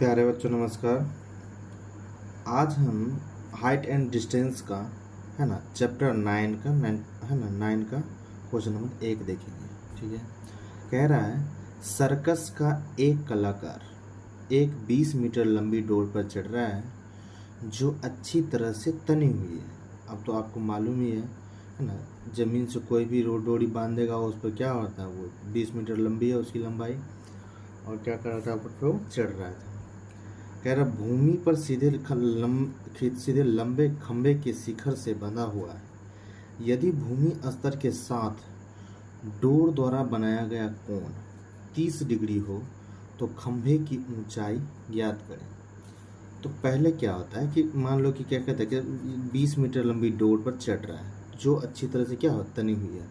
प्यारे बच्चों नमस्कार। आज हम हाइट एंड डिस्टेंस का है ना चैप्टर 9 का है ना 9 का क्वेश्चन नंबर 1 देखेंगे। ठीक है, कह रहा है सर्कस का एक कलाकार एक 20 मीटर लंबी डोर पर चढ़ रहा है जो अच्छी तरह से तनी हुई है। अब तो आपको मालूम ही है ना, ज़मीन से कोई भी डोरी बांधेगा उस पर क्या होता है, वो 20 मीटर लंबी है उसकी लंबाई, और क्या कर रहा था ऊपर वो चढ़ रहा था। कह रहा भूमि पर सीधे लंबे खंभे के शिखर से बंधा हुआ है। यदि भूमि स्तर के साथ डोर द्वारा बनाया गया कोण 30 डिग्री हो तो खंभे की ऊंचाई ज्ञात करें। तो पहले क्या होता है कि मान लो कि क्या कहते हैं कि 20 मीटर लंबी डोर पर चढ़ रहा है जो अच्छी तरह से क्या हो तनी हुई है,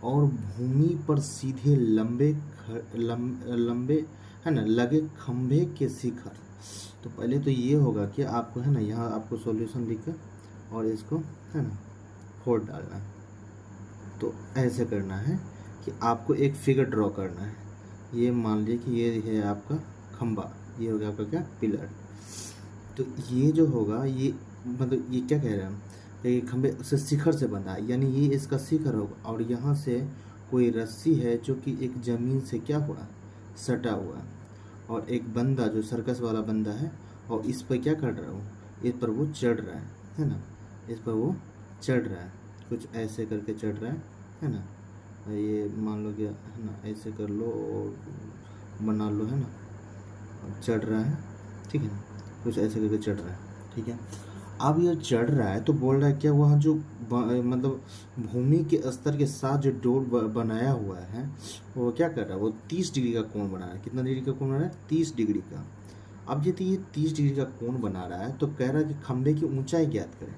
और भूमि पर सीधे लंबे है ना लगे खंभे के शिखर। तो पहले तो ये होगा कि आपको है ना यहाँ आपको सॉल्यूशन लिखकर और इसको है ना फोड़ डालना है। तो ऐसे करना है कि आपको एक फिगर ड्रॉ करना है। ये मान लीजिए कि ये है आपका खंभा, ये हो गया आपका क्या पिलर। तो ये जो होगा ये मतलब ये क्या कह रहे हैं कि खंभे से शिखर से बंधा है, यानी ये इसका शिखर होगा, और यहाँ से कोई रस्सी है जो कि एक ज़मीन से क्या हुआ सटा हुआ है, और एक बंदा जो सर्कस वाला बंदा है और इस पर क्या कर रहा है, इस पर वो चढ़ रहा है ना, इस पर वो चढ़ रहा है, कुछ ऐसे करके चढ़ रहा है ना। ये मान लो कि है ना ऐसे कर लो और बना लो है ना, चढ़ रहा है, ठीक है ना, कुछ ऐसे करके चढ़ रहा है। ठीक है, अब ये चढ़ रहा है तो बोल रहा है क्या वहाँ जो मतलब भूमि के स्तर के साथ जो डोर बनाया हुआ है वो क्या कर रहा है, वो 30 डिग्री का कोण बना रहा है। कितना डिग्री का कोण बना रहा है, 30 डिग्री का। अब यदि ये 30 डिग्री का कोण बना रहा है तो कह रहा है कि खंभे की ऊंचाई ज्ञात करें,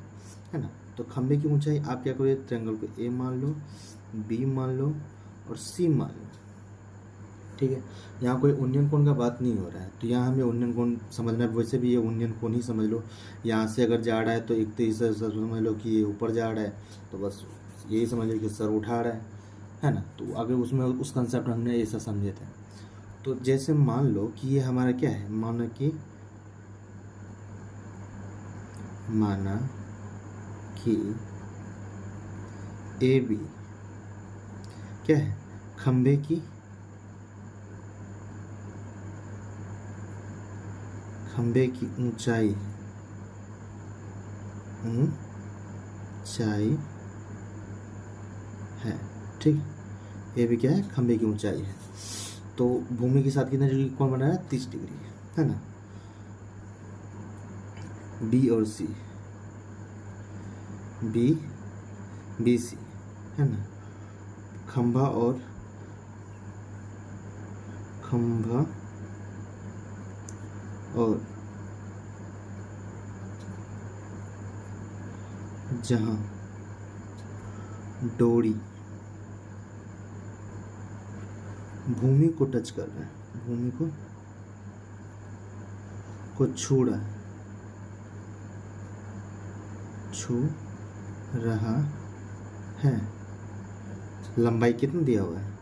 है ना। तो खंभे की ऊंचाई आप क्या करो, ट्रायंगल को ए मान लो, बी मान लो और सी मान लो। ठीक है, यहाँ कोई उन्नयन कोण का बात नहीं हो रहा है, तो यहाँ हमें उन्नयन कोण समझना है। वैसे भी ये उन्नयन कोण ही समझ लो। यहाँ से अगर जा रहा है तो एक तो इसे समझ लो कि ये ऊपर जा रहा है, तो बस यही समझ लो कि सर उठा रहा है ना। तो अगर उसमें उस कंसेप्ट हमने ऐसा समझे थे। तो जैसे मान लो कि ये हमारा क्या है, माना कि ए बी क्या है, खंभे की ऊंचाई है। ठीक, ये भी क्या है, खंभे की ऊंचाई है। तो भूमि के साथ कितना डिग्री कौन बना रहा है, 30 डिग्री है ना। बी और सी, बी सी है ना, खंभा और जहां डोरी भूमि को टच कर रहा है, भूमि को छू रहा है। लंबाई कितना दिया हुआ है,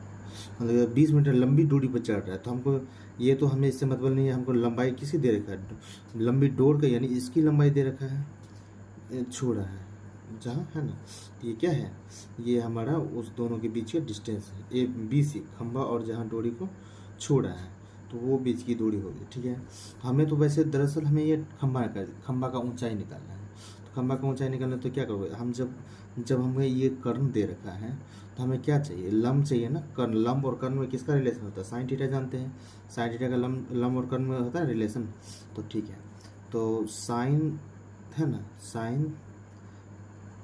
मतलब 20 मीटर लंबी दूरी पर चढ़ रहा है। तो हमको ये तो हमें इससे मतलब नहीं है, हमको लंबाई किसी दे रखा है, लंबी डोर का, यानी इसकी लंबाई दे रखा है, छू रहा है जहाँ है ना। तो ये क्या है, ये हमारा उस दोनों के बीच का डिस्टेंस है, ए बी सी, खंभा और जहाँ डोरी को छू रहा है, तो वो बीच की दूरी होगी। ठीक है, हमें तो वैसे दरअसल हमें ये खंभा का ऊंचाई निकालना है। तो खंभा का ऊंचाई निकालना तो क्या करोगे, हम जब हमें ये कर्ण दे रखा है तो हमें क्या चाहिए, लंब चाहिए ना। कर्ण, लंब और कर्ण में किसका रिलेशन होता है, साइन थीटा जानते हैं, साइन थीटा का लंब और कर्ण में होता है रिलेशन। तो ठीक है, तो साइन है ना, साइन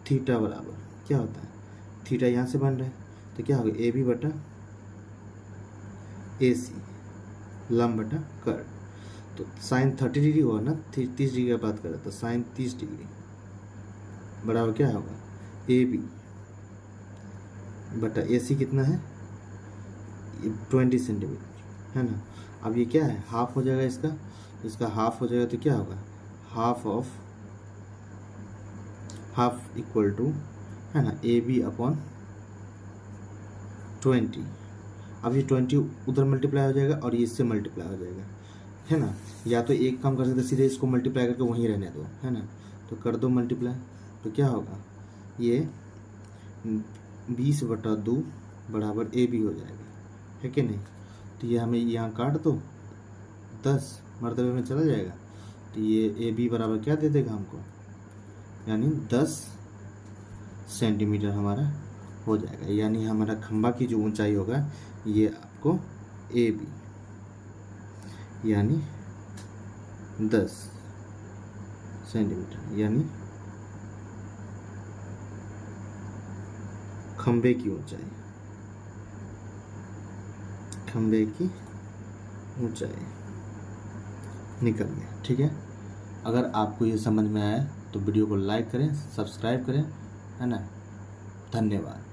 थीटा बराबर क्या होता है, थीटा यहाँ से बन रहा है तो क्या होगा, ए बी बटा ए सी, लंब बटा कर्ण। तो साइन 30 डिग्री हुआ ना, 30 डिग्री की बात करें तो साइन 30 डिग्री बराबर क्या होगा, ए बी बटा ए सी कितना है, 20 सेंटीमीटर है ना। अब ये क्या है, हाफ हो जाएगा इसका हाफ हो जाएगा, तो क्या होगा, हाफ इक्वल टू है ना ए बी अपॉन 20। अब ये 20 उधर मल्टीप्लाई हो जाएगा और ये इससे मल्टीप्लाई हो जाएगा, है ना, या तो एक काम कर सकते सीधे इसको मल्टीप्लाई करके वहीं रहने दो, है ना, तो कर दो मल्टीप्लाई, तो क्या होगा, ये 20/2 बराबर ए बी हो जाएगा, है कि नहीं। तो ये हमें यहाँ काट दो, 10 मरतबे में चला जाएगा, तो ये ए बी बराबर क्या दे देगा हमको, यानी 10 सेंटीमीटर हमारा हो जाएगा। यानी हमारा खंभा की जो ऊंचाई होगा ये आपको ए बी यानी 10 सेंटीमीटर, यानी खंभे की ऊंचाई, खंभे की ऊंचाई निकल गया। ठीक है, अगर आपको ये समझ में आया तो वीडियो को लाइक करें, सब्सक्राइब करें, है ना। धन्यवाद।